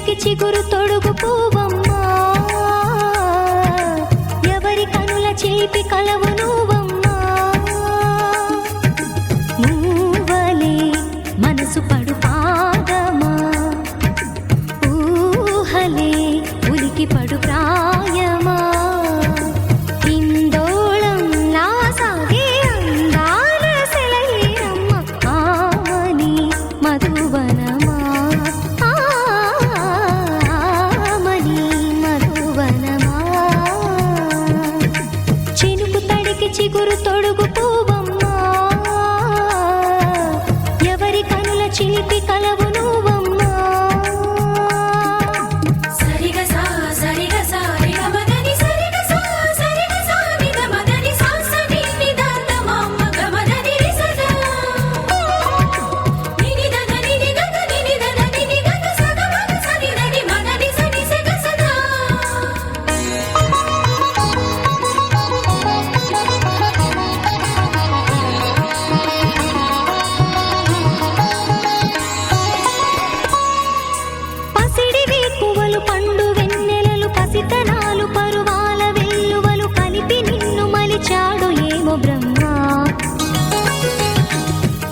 తడికి చిగురు తొడుగు పూవమ్మా, ఎవరి కనుల చేపి కలవు నువ్వమ్మా. మూవలే మనసు పడు పాదమా, ఊహలే ఉలికి పడు ప్రాయమా. ఇందోళంలా సాగే అందాల సెలయేరమ్మ, ఆమని మధువనమా, ఆమని మధువనమా. చినుకు తడికి చిగురు తొడుగు పూవమ్మా, ఎవరి కనుల చిలిపి కలవు నువ్వమ్మా. పండు వెన్నెలలు పసితనాలు పరువాల వెల్లువలు కలిపి నిన్ను మలిచాడు ఏమో బ్రహ్మ.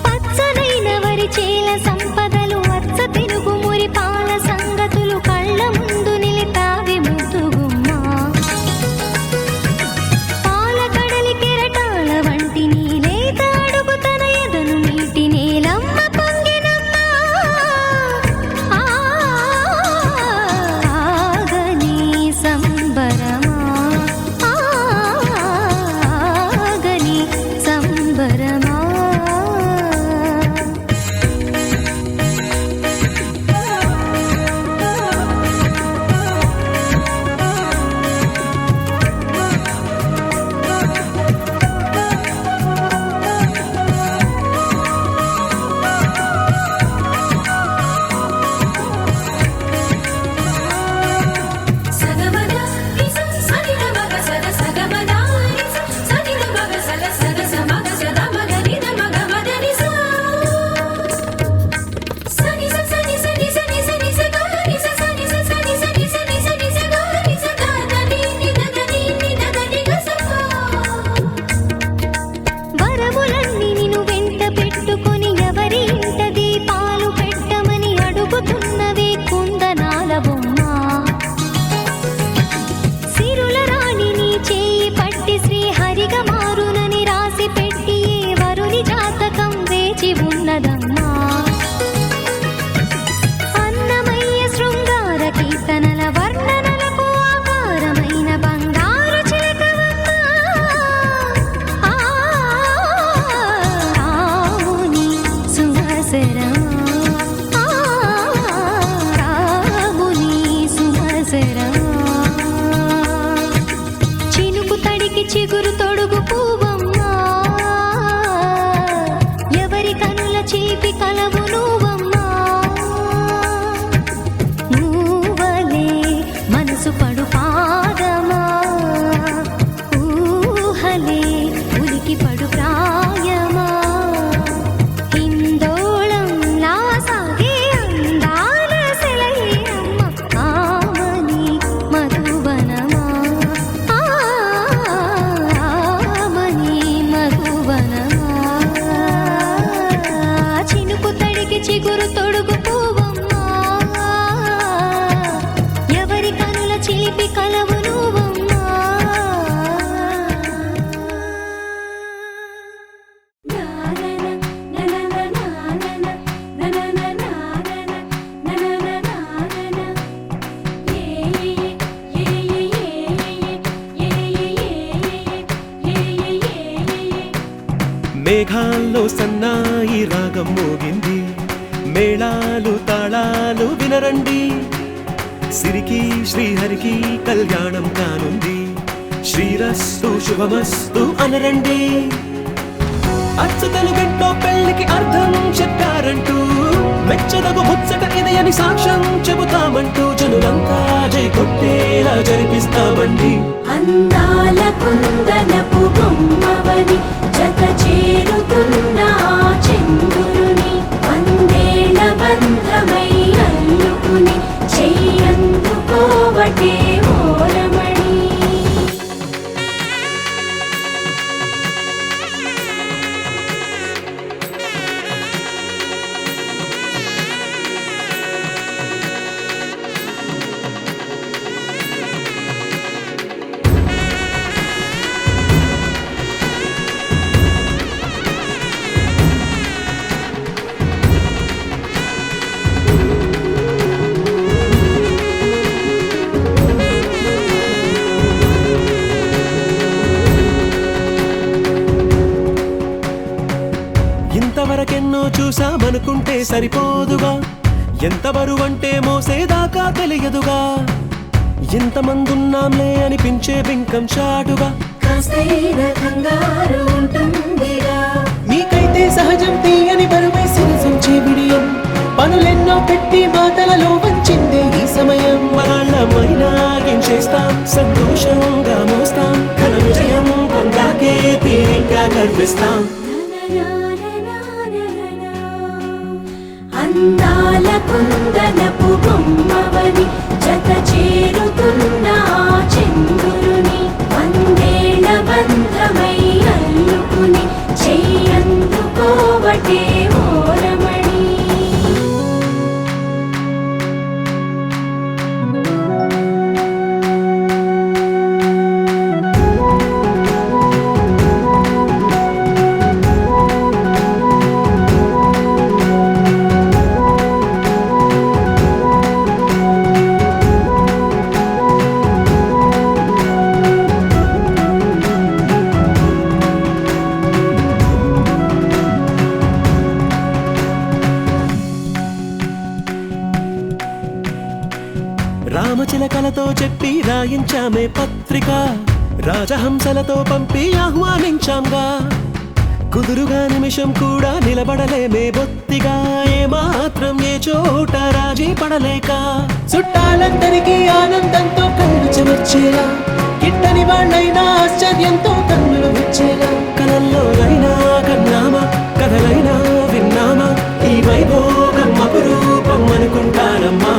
పచ్చనైన వరి చేల సంపదలు అచ్చ తిరుగు మురి పాల సంగతులు కళ్ళ ముందు నిలిపావి ముద్దుగుమ్మ. పాల కడలి కెరటాల వంటి నీలేత అడుగు తన ఎదను నీటి నేలమ్మ పొంగినమ్మ. ఆగని సంబరమా, ఆగని సంబరమా. వరములన్నీ నిన్ను వెంట పెట్టుకొని ఎవరి ఇంట దీపాలు పెట్టమని అడుగుతున్నవే కుందనాల బొమ్మ. సిరుల రాణి నీ చేయి పట్టి శ్రీహరిగా మారునని రాసి పెట్టి ఏ వరుని జాతకం వేచి ఉన్నదమ్మా. అన్నమయ్య శృంగార కీర్తనల వర్ణనలకు ఆకారమైన బంగారు చిలకవమ్మా. రాముని సుమసరమా, రాముని సుమసరమా. చినుకు తడికి చిగురు తొడుగు పూవమ్మా, ఎవరి కనుల చేపి కలవు నువ్వమ్మా. మూవలే మనసు పడు పాదమా, ఊహలే ఉలికి పడు ప్రాయమా. ఇందోళంలా సాగే అందాల సెలయేరమ్మ, ఆమని మధువనమా, ఆమని మధువనమా. చినుకు తడికి చిగురు తొడుగు పూవమ్మా, ఎవరి కనుల చిలిపి కలవు నువ్వమ్మా. మేఘాల్లో సన్నాయి రాగం మోగింది, మేళాలు తాళాలు వినరండి. సిరికి శ్రీహరికి కళ్యాణం కానుంది, శ్రీరస్తు శుభమస్తు అనరండి. అచ్చతలు గంటో పెళ్లికి అర్థం చెప్పారంటూ, మెచ్చదగు ముచ్చట ఇది అని సాక్ష్యం చెబుతామంటూ జనులంతా జై కొట్టేలా జరిపిస్తామండి. అందాల కుందనపు బొమ్మవని జత చేరుతున్న చంద్రుని వందేళ్ల బంధమై అల్లుకుని చెయ్యి సరిపోదుగా, ఎంత బరువంటే మోసేదాకా తెలియదుగా, ఎంతమందున్నాంలే అనిపించే బింకం చాటుగా, కాస్తైనా కంగారు ఉంటుందిగా. నీకైతే సహజం తీయని బరువై సిరిసంచే బిడియం, పనులెన్నో పెట్టి మాటలలో వంచిందే ఈ సమయం. వాళ్ళమైనా ఏం చేస్తాం, సంతోషంగా మోస్తాం, ఘన విజయం పొందాకే తీరిగ్గా గర్విస్తాం. అందాల కుందనపు బొమ్మవని జత చేరుతున్న ఆ చంద్రుని, వందేళ్ల బంధమై అల్లుకుని చెయ్యందుకోవటే ఓరమణి. రామచిలకలతో చెప్పి రాయించామే పత్రిక, రాజహంసలతో పంపి ఆహ్వానించాంగా, కుదురుగా నిమిషం కూడా నిలబడలేమే బొత్తిగా, ఏమాత్రం ఏ చోట రాజీ పడలేక, చుట్టాలందరికీ ఆనందంతో కళ్ళు చెమర్చేలా, గిట్టని వాళ్ళైనా ఆశ్చర్యంతో కన్నులు విచ్చేలా, కలల్లోనైనా కన్నామా, కథలైనా విన్నామా, ఈ వైభోగం అపురూపం అనుకుంటానమ్మా.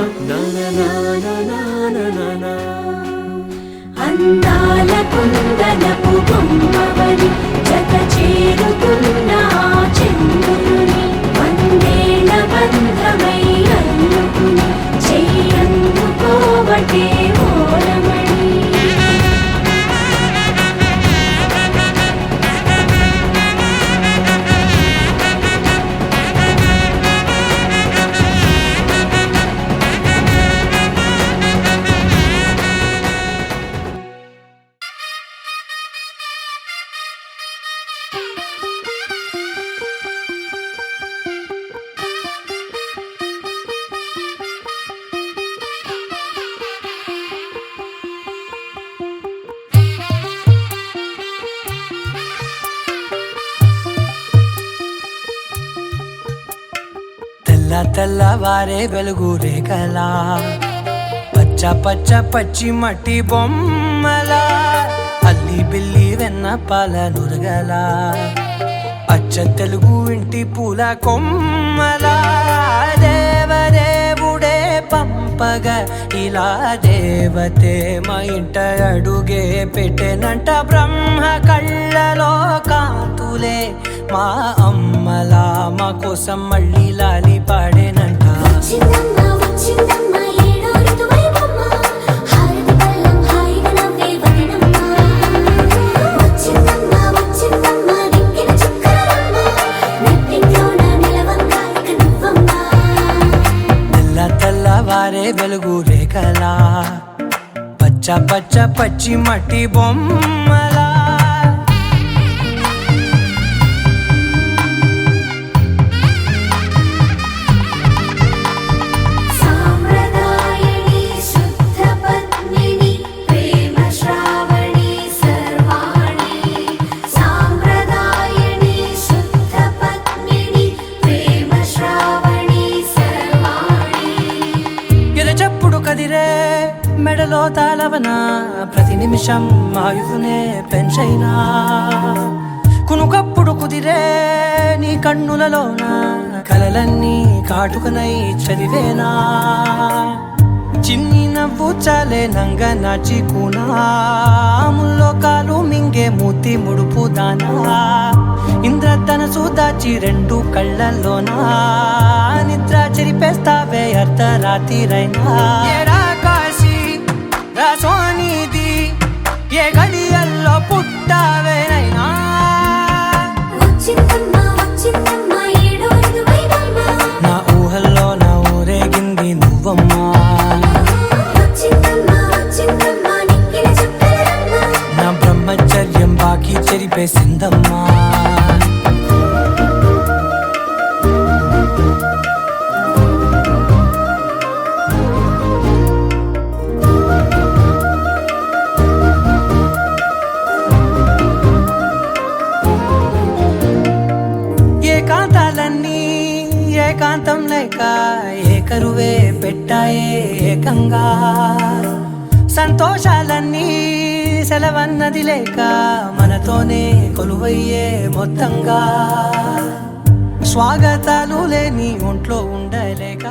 అందాల కుందనపు బొమ్మవని జత చేరుతున్న ఆ చంద్రుని, వందేళ్ల బంధమై అల్లుకుని చెయ్యందుకోవటే ఓరమణి. తెల్లవారే వెలుగు రేఖలా, పచ్చ పచ్చ పచ్చి మట్టి బొమ్మలా, అల్లి బిల్లి వెన్న పాల నురగలా, అచ్చ తెలుగు ఇంటి పూల కొమ్మలా, దేవదేవుడే పంపగా ఇలా దేవతే మా ఇంట అడుగే పెట్టెనంట, బ్రహ్మ కళ్ళలో కాంతులే మా అమ్మలా మా కోసం మళ్ళీ లాలి పాడేనంట. తెల్లవారే వెలుగు రేఖలా, పచ్చ పచ్చ పచ్చి మట్టి బొమ్మలా. మెడలో తాళవన ప్రతి నిమిషం ఆయుధునే పెంచైనా, కునుకప్పుడు కుదిరే నీ కన్నులలోన కలలన్నీ కాటుకనై చదివేనా, చిన్ని నవ్వు చాలే నంగ నాచి కూనాముల్లో కాలు మింగే మూతి ముడుపు దానా, ఇంద్రధనసు దాచి రెండు కళ్ళల్లోనా నిద్ర చెరిపేస్తావే అర్ధరాత్రిరైనా. సోనిది ఏ గడియల్లో పుట్టావేనైనా, నా ఊహల్లో నా ఊరేగింది నువ్వమ్మా, నా బ్రహ్మచర్యం బాకీ చెరిపేసిందమ్మా. లేక ఏకరువే పెట్టాయే ఏకంగా సంతోషాలన్నీ సెలవన్నది లేక మనతోనే కొలువయ్యే మొత్తంగా స్వాగతాలు లేని ఒంట్లో ఉండలేక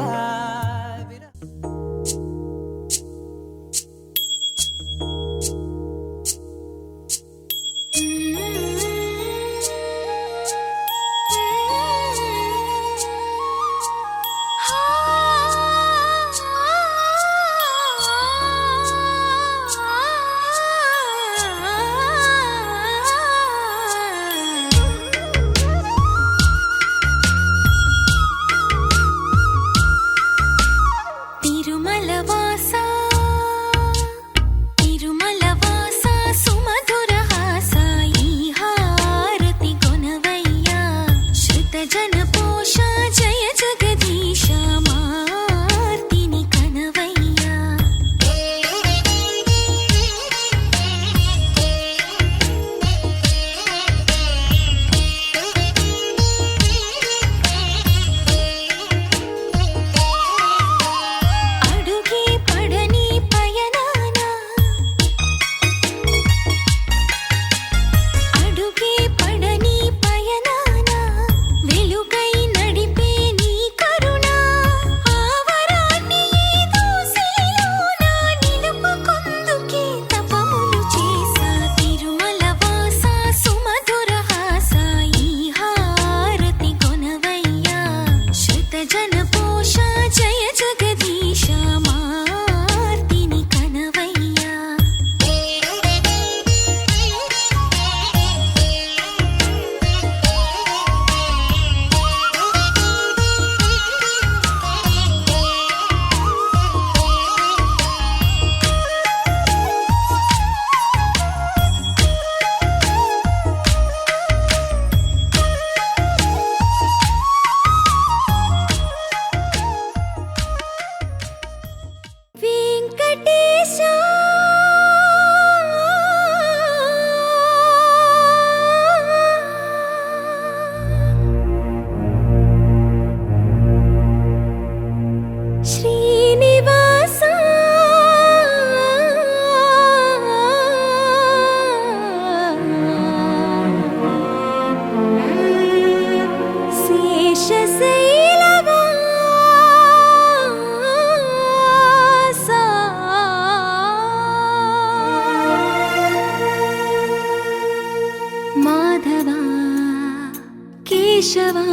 కేశవా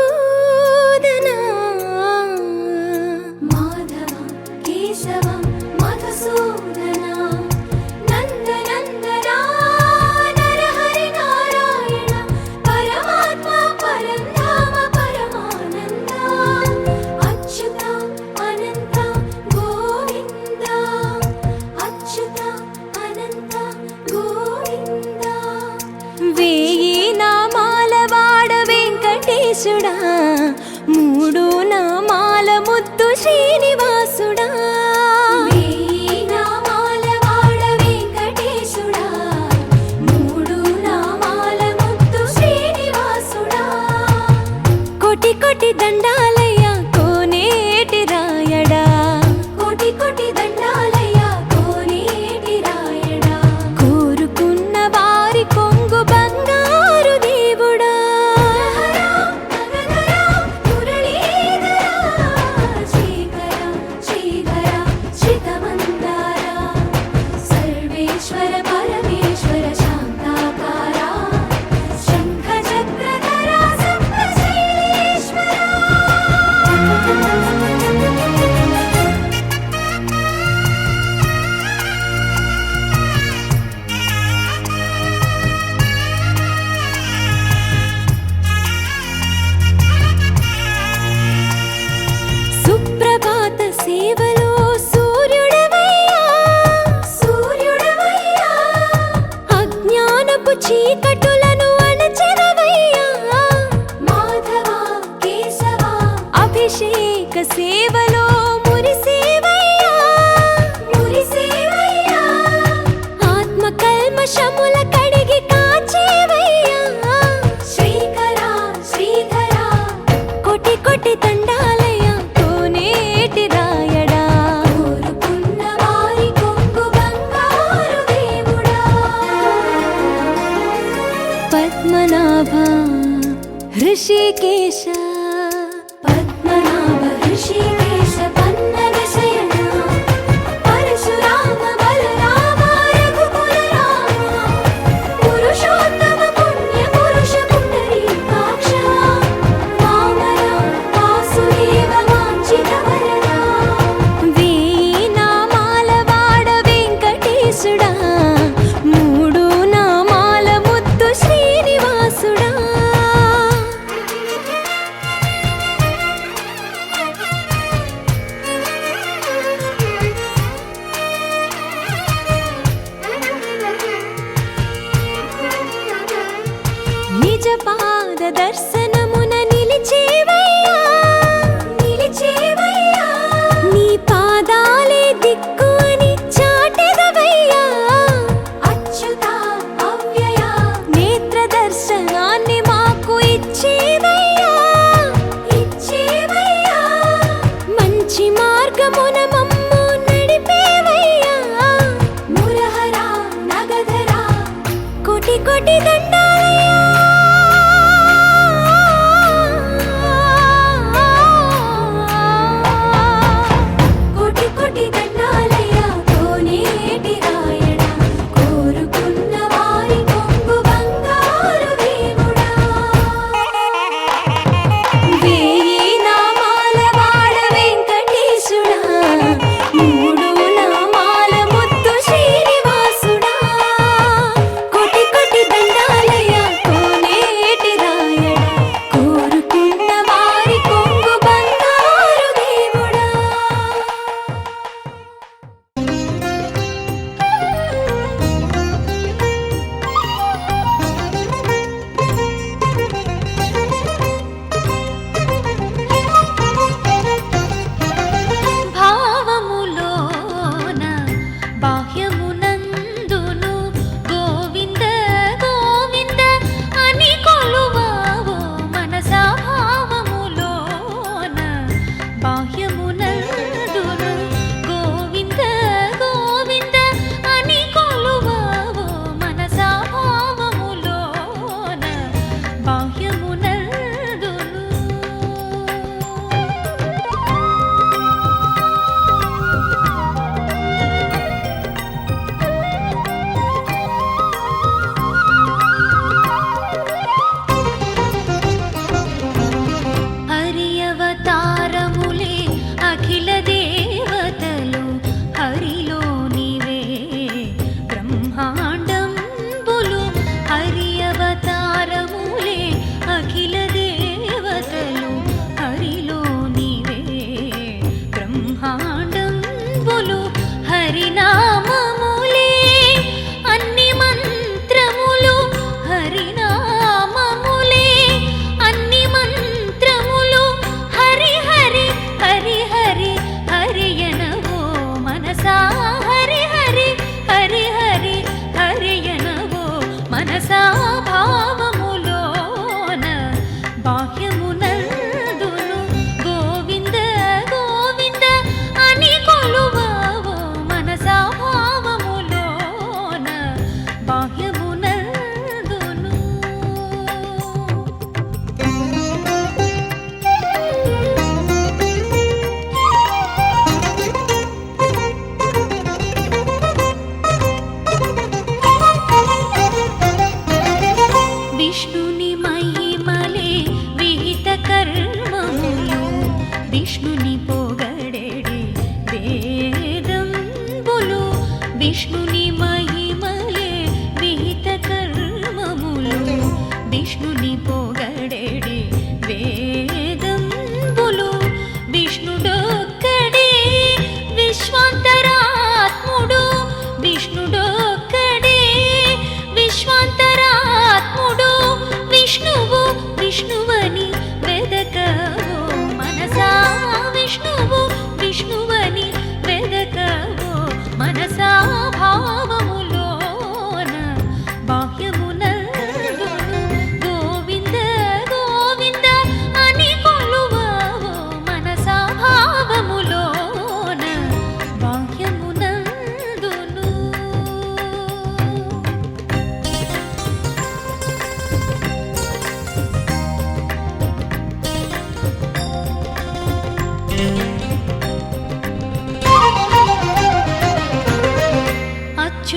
మధుసూదనా మాధవ కేశవ మధుసూదనా నందనందనా నరహరి నారాయణ పరమాత్మ పరంధామ పరమానంద అచ్యుత అనంత గోవింద అచ్యుత అనంత గోవింద వేయి నామాల వాడ వెంకటేశ హృషికేశ పద్మనాభ ఋషికేశ పన్నగ శయన పరశురామ బలరామ రఘుకుల రామ పురుషోత్తమ పుణ్య పురుష పుండరీకాక్ష వామన వాసుదేవ వాంఛిత వరద వేయి నామాల వాడ వెంకటేశుడా మూడు నామాల ముత్తు శ్రీనివాసుడా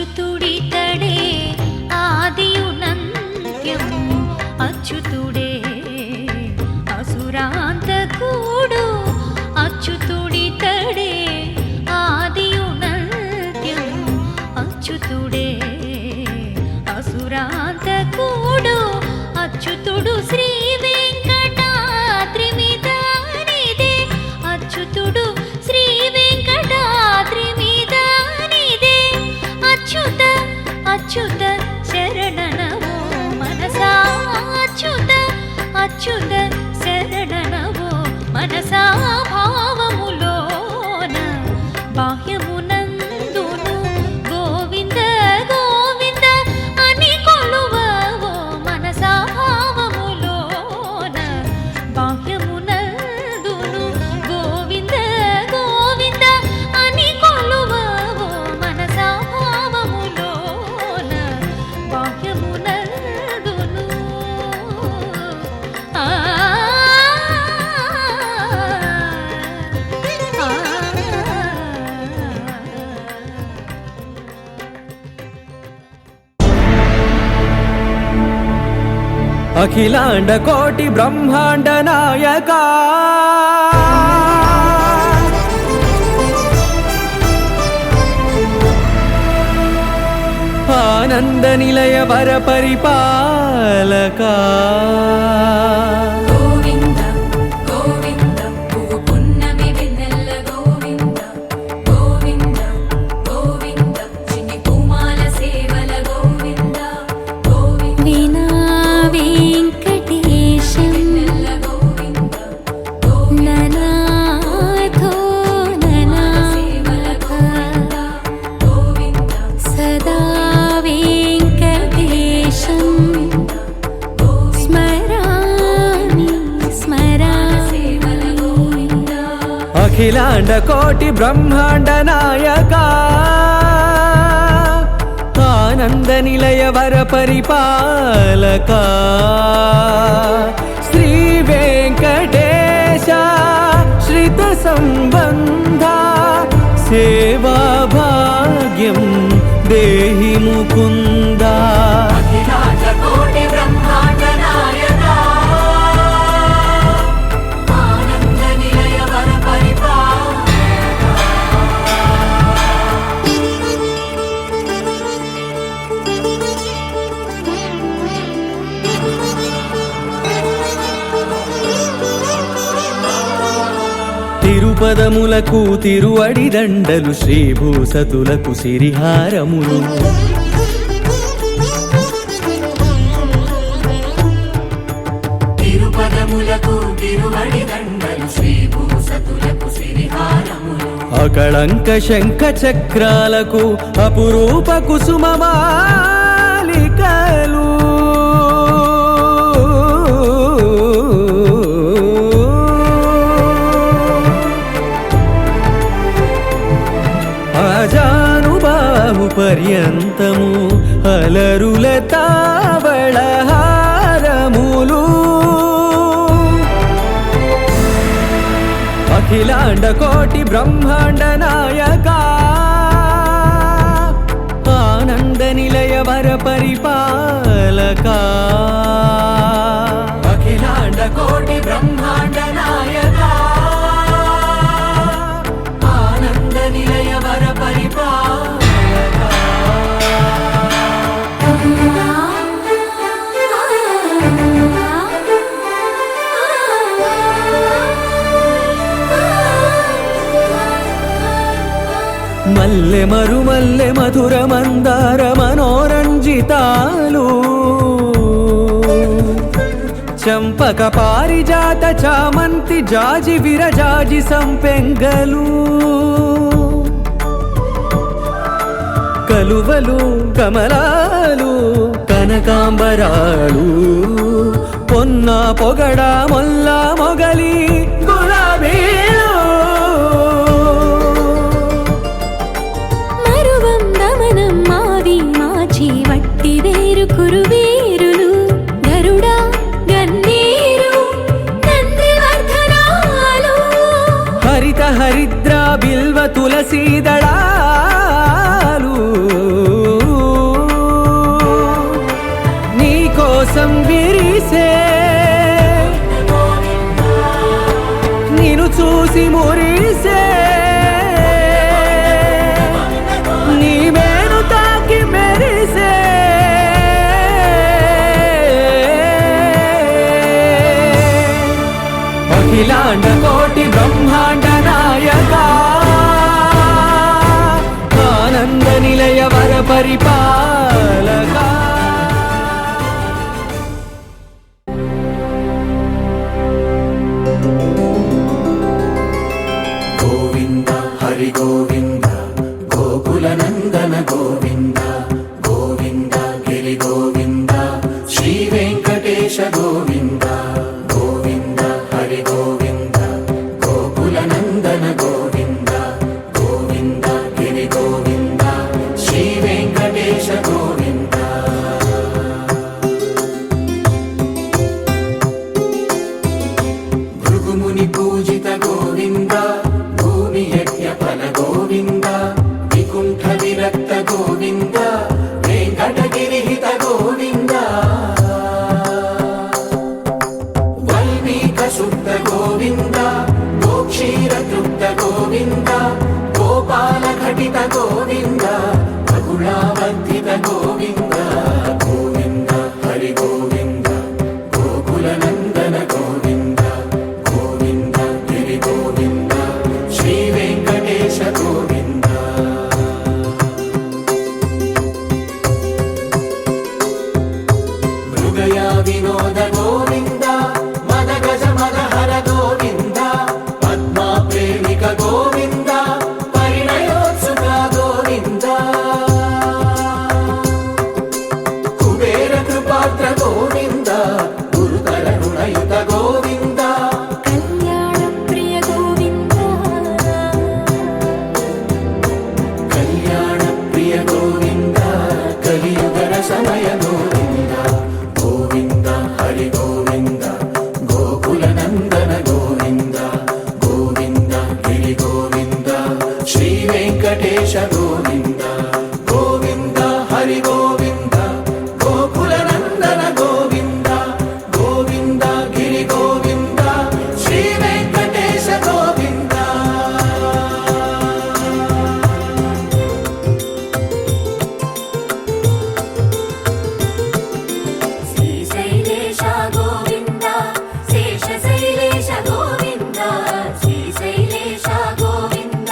అచ్యుతుడితడే ఆదియునంత్యము అచ్యుతుడే అసురాంతకుడు అచ్యుతుడితడే ఆదియునంత్యము అచ్యుతుడే అసురాంతకుడు అచ్యుతుడు శ్రీ వెంకటాద్రి మీదనిదే అచ్యుతుడు శ్రీ వెంకటాద్రి మీదనిదే అచ్యుత అచ్యుత శరణనవో మనసా అచ్యుత అచ్యుత శరణనవో మనసా భావములోన బాహ్యమునందును గోవింద గోవింద అని కొలువవో మనసా భావములోన బాహ్యమునందును గోవింద గోవింద అని కొలువవో మనసా భావములోన బాహ్యమునందును ఆ అఖిలాండ కోటి బ్రహ్మాండ నాయక ఆనంద నిలయ వర పరిపాలక గోవింద గోవింద పువ్వు పున్నమి వెన్నెల గోవింద గోవింద గోవింద చిన్ని పూమాల సేవల గోవింద గోవింద వీణా వెంకటేశం వెన్నెల గోవింద గోవింద ననాథో సేవల ననాథ గోవింద సదా వెంకటేశం స్మరామి సేవల స్మరామి గోవింద అఖిలాండ కోటి బ్రహ్మాండ నాయక ఆనంద నిలయ వర పరిపాలక శ్రీ వెంకటేశ శ్రిత సంబంధ సేవా భాగ్యం దేహి ముకుంద అఖిలాండ కోటి బ్రహ్మాండ నాయక ఆనంద నిలయ వర తిరుపదములకు తిరువడి దండలు శ్రీభూసతులకు సిరిహారములు తిరుపదములకు తిరువడి దండలు శ్రీభూసతులకు సిరిహారములు అకళంక శంఖ చక్రాలకు అపురూప కుసుమమాలికలు అజానుబాహు పర్యంతము అలరుల తావళహారములు అఖిలాండ కోటి బ్రహ్మాండ నాయక ఆనంద నిలయ వర పరిపాలక అఖిలాండ కోటి బ్రహ్మాండ నాయక ఆనంద నిలయ వర పరిపాలక మల్లె మరుమల్లె మధుర మందార మనోరంజితాలు చంపక పారిజాత చామంతి జాజి విరజాజి సంపెంగలు కలువలు కమలాలు కనకాంబరాలు పొన్న పొగడ మొల్ల మొగలి గులాబీలు మరువం దమనం మావి మాచి వట్టి వేరు కురువేరులు గరుడా గన్నేరు నందివర్ధనాలు హరిత హరిద్ర బిల్వ తులసీ దళాలు విరిసే నిన్ను చూసి మురిసే నీ మేను తాకి మెరిసే అఖిలాండ కోటి బ్రహ్మాండ నాయక ఆనంద నిలయ వర పరిపాలక గోవింద హరి గోవింద గోకుల నందన గోవింద గోవింద గిరి గోవింద శ్రీ వెంకటేశ గోవింద గోవింద హరి గోవింద గోకుల నందన గోవింద గోవింద గిరి గోవింద శ్రీ వెంకటేశ గోవింద భృగుముని పూజిత గోవింద భూమి యజ్ఞ ఫల గోవింద వికుంఠ విరక్త గోవింద వెంకటగిరిహిత గోవింద వల్మీక శుద్ధ గోవింద గోక్షీర తృప్త గోవింద గోపాల ఘటిత గోవింద బహుళావర్ధిత గోవింద గోవింద హరి గోవింద గోకుల నందన గోవింద గోవింద గిరి గోవింద శ్రీ వెంకటేశ గోవింద మృగయా వినోద గోవింద మద గజ మద హర గోవింద పద్మా ప్రేమిక గోవింద పరిణయోత్సుక గోవింద కుబేర కృపాత్ర గోవింద గురుతర రుణయుత గోవింద కళ్యాణ ప్రియ గోవింద కళ్యాణ ప్రియ గోవింద కలియుగర సమయ గోవింద గోవింద హరి గోవింద గోకుల నందన గోవింద గోవింద గిరి గోవింద శ్రీ వెంకటేశ గోవింద గోవింద హరి గోవింద గోకుల నందన గోవింద గోవింద గిరి గోవింద శ్రీ వెంకటేశ గోవింద శ్రీశైలేశ గోవింద శేషశైలేశ గోవింద శ్రీశైలేశ గోవింద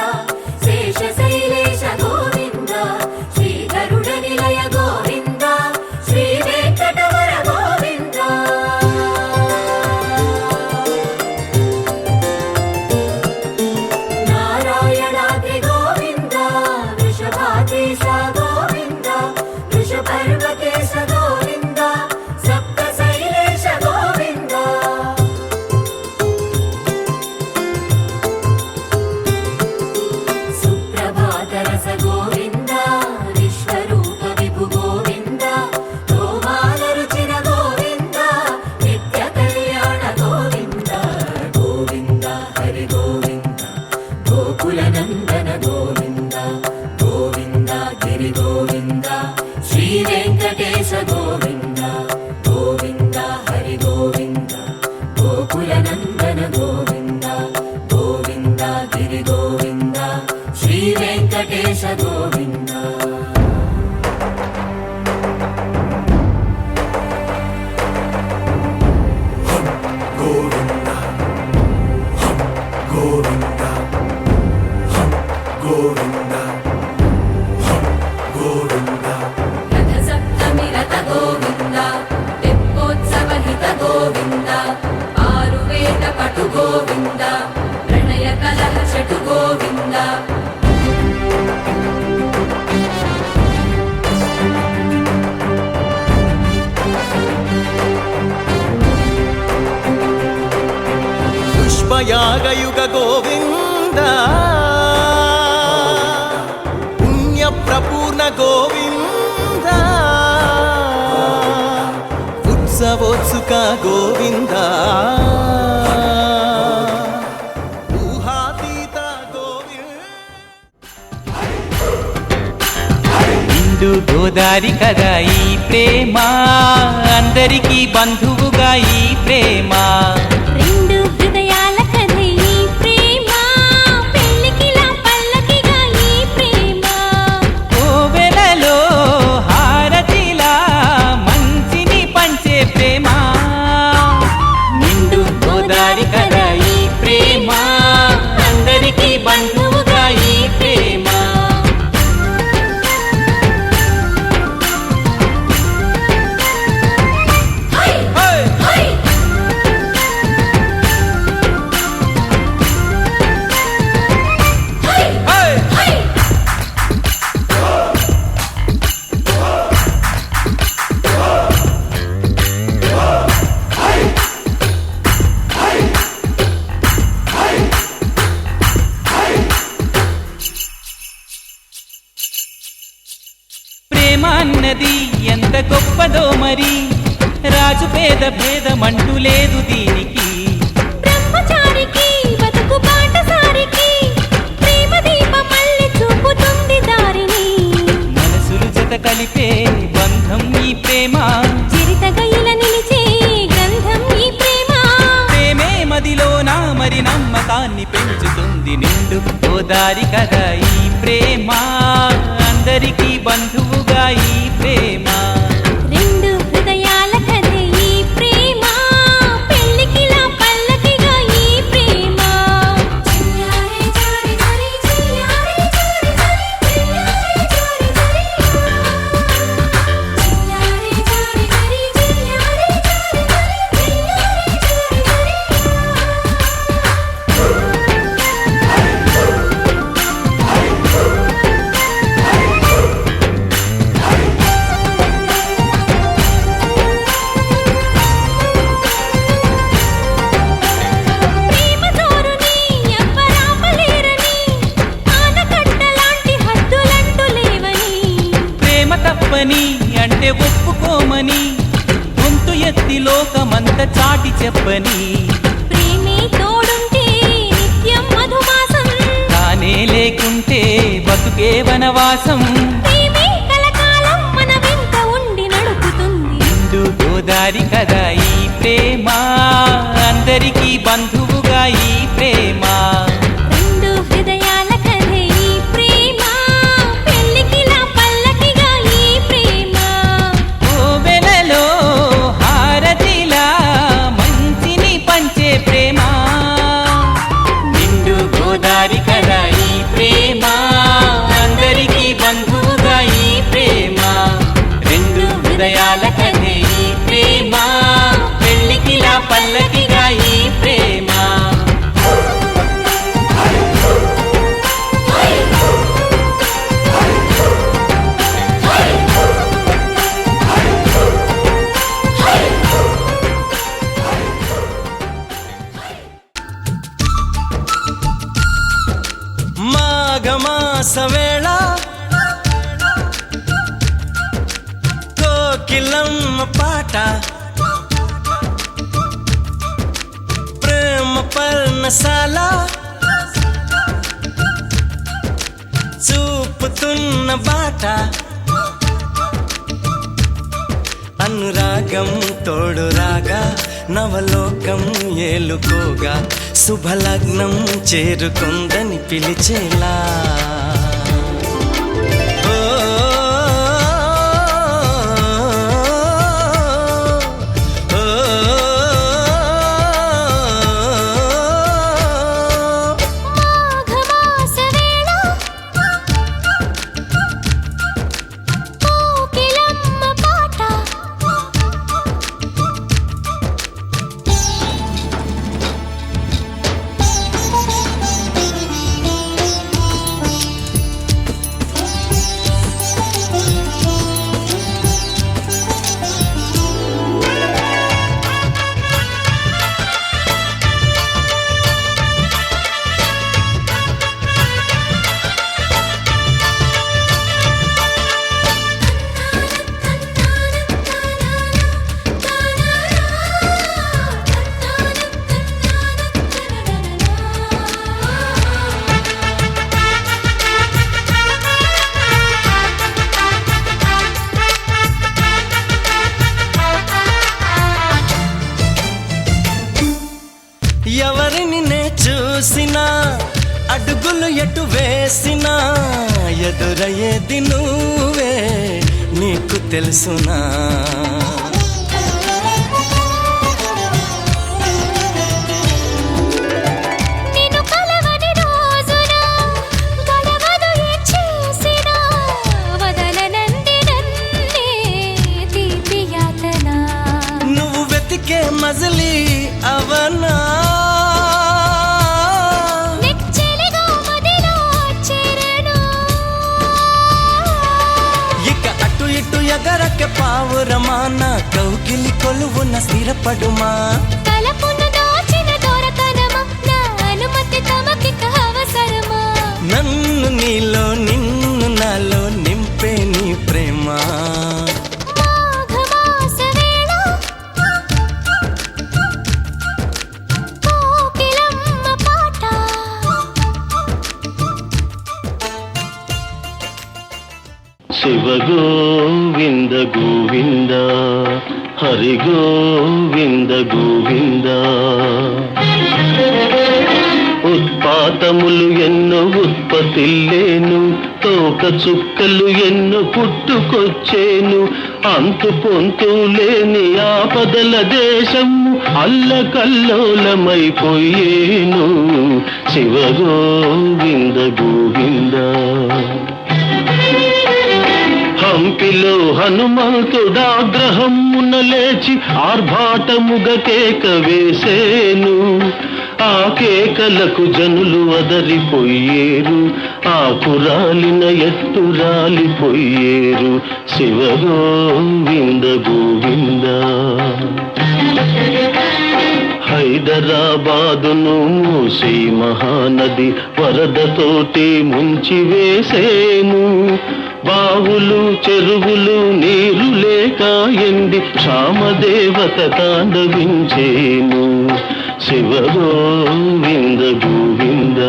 శేషశైలేశ గోవింద శ్రీ గరుడ నిలయ గోవింద శ్రీ వెంకటవర గోవింద నారాయణాద్రి గోవింద వృషభాద్రీశ గోవింద వృషపర్వతేశ గోవింద సప్త శైలేశ గోవింద సుప్రభాతరస గోవింద విశ్వరూప విభు గోవింద గోమాల రుచిర గోవింద నిత్య కళ్యాణ గోవింద గోవింద హరి గోవింద గోకుల నందన గోవింద గోవింద గిరి గోవింద శ్రీ వెంకటేశ గోవింద గోవింద హరి గోవింద గోకుల నందన గోవింద గోవింద గిరి గోవింద శ్రీ వెంకటేశ గోవింద గోవింద గోవింద గోవింద గోవింద రథ సప్తమి రథ గోవింద తెప్పోత్సవ హిత గోవింద ఆరువేద పటు గోవింద ప్రణయ కలహ చటు గోవింద పుష్పయాగయుగ గోవింద పుణ్య ప్రపూర్ణ గోవింద ఉత్సవోత్సుక గోవింద ఊహాతీత గోవింద నిండు గోదారి కదా ఈ ప్రేమ, అందరికీ బంధువుగా ఈ ప్రేమ. రెండు హృదయాల కథ ఈ ప్రేమ, పెళ్ళికిలా పల్లకిగా ఈ ప్రేమ. కోవెలలో హారతిలా మంచిని పంచే ప్రేమ. నిండు గోదారి కదా ఈ ప్రేమ, అందరికీ బంధువుగా ఈ ప్రేమ. ప్రేమ అన్నది ఎంత గొప్పదో మరి, రాజు పేద భేదమంటూ లేదు దీనికి. బ్రహ్మచారికి బతుకు బాటసారికి, ప్రేమ దీపమల్లె చూపుతుంది దారిని. మనసులు జత కలిపే బంధం ఈ ప్రేమ, చిరితగా ఇలా నిలిచే గ్రంథం ఈ ప్రేమ. ప్రేమే మదిలోన మరి నమ్మకాన్ని పెంచుతుంది. నిండు గోదారి కదా ఈ ప్రేమ, అందరికీ బంధువుగా ఈ ప్రేమ. రెండు హృదయాల కథ ఈ ప్రేమ, పెళ్ళికిలా పల్లకిగా ఈ ప్రేమ. చిన్నారి చారి చారి చిన్నారి చారి చారి చిన్నారి చారి చారి చిన్నారి చారి చారి చిన్నారి ప్రేమ జోరుని ఎవ్వరాపలేరని, ఆనకట్టలాంటి హద్దులంటూ లేవని. ప్రేమ తప్పని అంటే ఒప్పుకోమని, గొంతు ఎత్తి లోకమంత చాటి చెప్పని. ప్రేమే తోడుంటే నిత్యం మధుమాసం, తానే లేకుంటే బతుకే వనవాసం. ప్రేమే కలకాలం మన వెంట ఉండి నడుపుతుంది. నిండు గోదారి కదా ఈ ప్రేమ, అందరికీ బంధువుగా ఈ ప్రేమ. రెండు హృదయాల కథ ఈ ప్రేమ, పెళ్ళికిలా పల్లకిగా ఈ ప్రేమ. కోవెలలో హారతిలా మంచిని పంచే ప్రేమ. నిండు గోదారి కదా ఈ ప్రేమ, అందరికీ బంధువుగా ఈ ప్రేమ. రెండు హృదయాల కథ ఈ ప్రేమ, పెళ్ళికిలా పల్లకిగా ఈ ప్రేమ. మాఘమాస వేళ కోకిలమ్మ పాట, ప్రేమ పర్ణశాల చూపుతున్న బాట. అనురాగం తోడు రాగా, నవలోకం ఏలుకోగా, శుభలగ్నం చేరుకుందని పిలిచేలా. ఓ, ఓ, మాఘమాస వేళ కోకిలమ్మ పాట, వేసినా ఎదురయ్యేది నువ్వే నీకు తెలుసునా నిన్ను కలవని రోజున గడవదు ఏం చేసినా వదలనంది నన్నే తీపి యాతన నువ్వు వెతికే మజిలీ అవనా నెచ్చెలిగా మదిలో చేరను ఇక అటు ఇటు ఎగరక పావురమా నా కౌగిలి కొలువున స్థిరపడుమా తలపున దాచిన దొరకనమా నా అనుమతి తమకిక అవసరమా నన్ను నీలో నిన్ను నాలో నింపే నీ ప్రేమ మాఘమాస వేళ కోకిలమ్మ పాట శివ గోవింద గోవింద హరి గోవింద గోవింద ఉత్పాతములు ఎన్నో ఉత్పత్తిల్లేను తోక చుక్కలు ఎన్నో పుట్టుకొచ్చేను అంతు పొంతు లేని ఆపదల దేశము అల్లకల్లోలమైపోయేను శివ గోవింద గోవింద హంపిలో హనుమంతుడాగ్రహమున లేచి ఆర్భాటముగ కేక వేసేను ఆ కేకలకు జనులు అదరిపోయేరు ఆకురాలిన ఎట్టు రాలిపోయేరు శివ గోవింద గోవింద హైదరాబాదును మూసి మహానది వరదతోటి ముంచివేసేను బావులు చెరువులు నీరు లేక ఎండి క్షామదేవత తాండవించేను శివ గోవింద గోవింద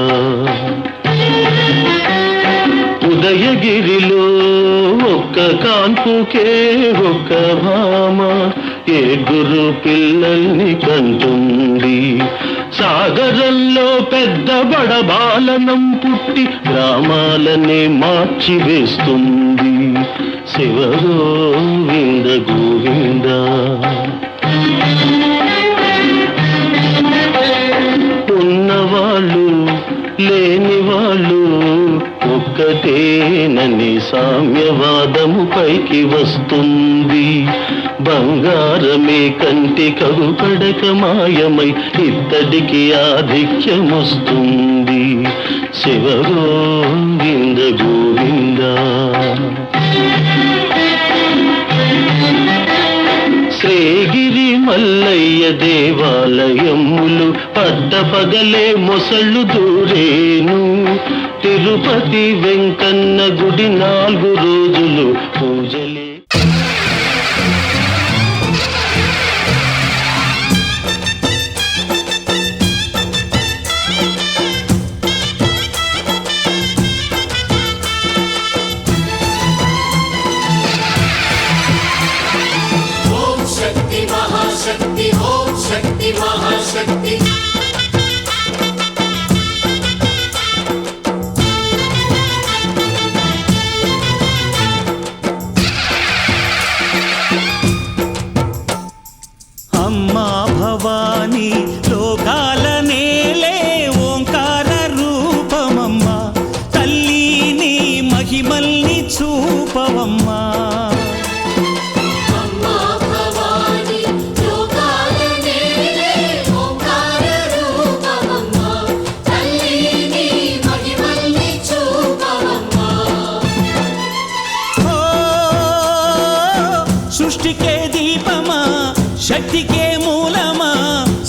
ఉదయగిరిలో ఒక్క కాన్పుకే ఒక్క భామ ఏడుగురు పిల్లల్ని కంటుంది సాగరంలో పెద్ద బడబాలనం పుట్టి గ్రామాలనే మార్చివేస్తుంది శివ గోవింద గోవింద ఉన్నవాళ్ళు లేని వాళ్ళు ఒక్కటేనని సామ్యవాదము పైకి వస్తుంది బంగారమే కంటి కరుపడక మాయమై ఇత్తడికి ఆధిక్యమొస్తుంది శివ గోవింద గోవింద శ్రీగిరి మల్లయ్య దేవాలయములు పట్టపగలే మొసళ్ళు దూరేను తిరుపతి వెంకన్న గుడి 4 రోజులు పూజలే ఓం శక్తి మహాశక్తి ఓం శక్తి మహాశక్తి అమ్మా భవానీ లోకాల నేలే ఓంకార రూపమమ్మా తల్లి నీ మహిమల్ని చూపవమ్మా అమ్మా భవాని లోకాల నేలే ఓంకార రూపమమ్మా తల్లి నీ మహిమల్ని చూపవమ్మా ఓ సృష్టికే దీపమా శక్తికే మూలమా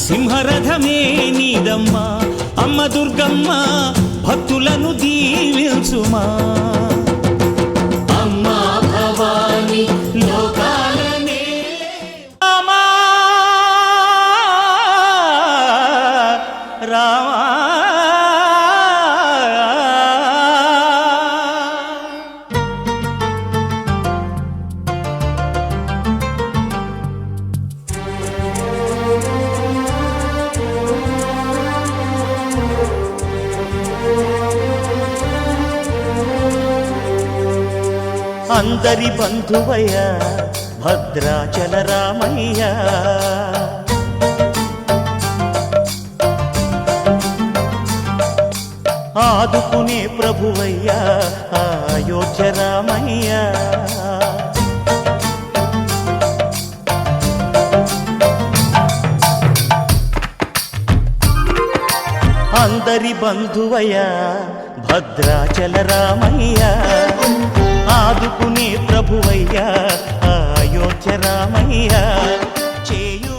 సింహరథమే నీదమ్మా అమ్మ దుర్గమ్మ భక్తులను దీవించుమా అమ్మా భవాని లోకాల రామా రామా అందరి బంధువయ్య భద్రాచల రామయ్య ఆదుకునే ప్రభువయ్య అయోధ్య రామయ్య అందరి బంధువయ్య భద్రాచల రామయ్య ఆదుకునే ప్రభువయ్య అయోధ్య రామయ్య చేయు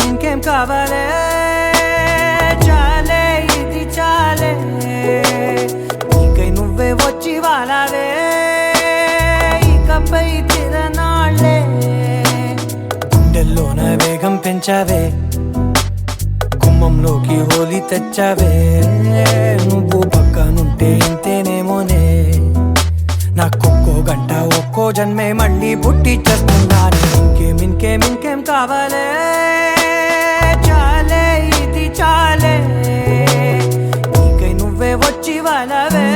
ఇంకేం కావాలే చాలే ఇది చాలే నీకై నువ్వే వచ్చి వాలావే ఇకపై తిరనాళ్ళే గుండెల్లోన వేగం పెంచావే గుమ్మంలోకి హోలీ తెచ్చావే నువ్వు పక్కనుంటే ఇంతేనేమోనే నాకొక్కో గంట ఒక్కో జన్మే మళ్ళీ పుట్టి చేస్తున్నాను ఇంకేం కావాలే చాలే ఇది చాలే నీకై నువ్వే వచ్చి వాలవే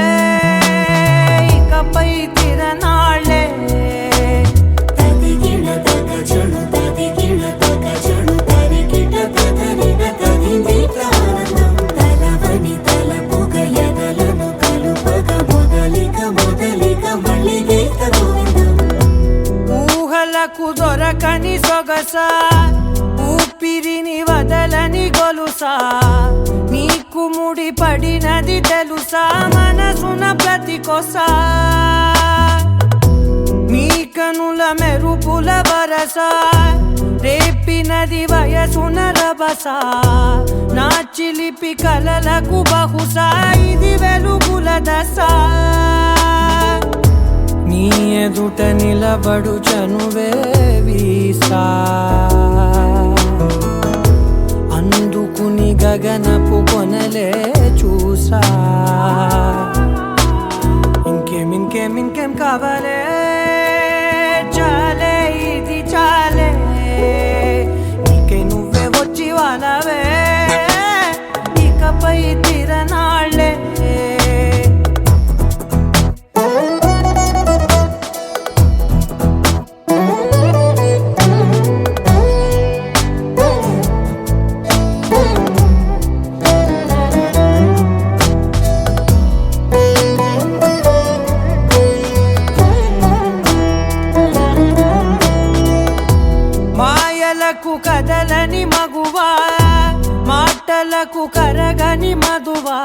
ఇకపై తిరనాళ్ళే ఊహలకు దొరకని సొగస ఊపిరిని వదలని గొలుసా నీకు ముడి పడినది తెలుసా మనసున ప్రతి కొసా నీ కనుల మెరుపుల వరస రేపినది వయసున రభస నా చిలిపి కలలకు బహుశా ఇది వెలుగుల దశ నీ ఎదుట నిలబడు చనువే వీసా అందుకుని గగనపు కొనలే చూసా ఇంకేం కావాలే చాలే ఇది చాలే ఆశకు కదలని మగువా మాటలకు కరగని మధువా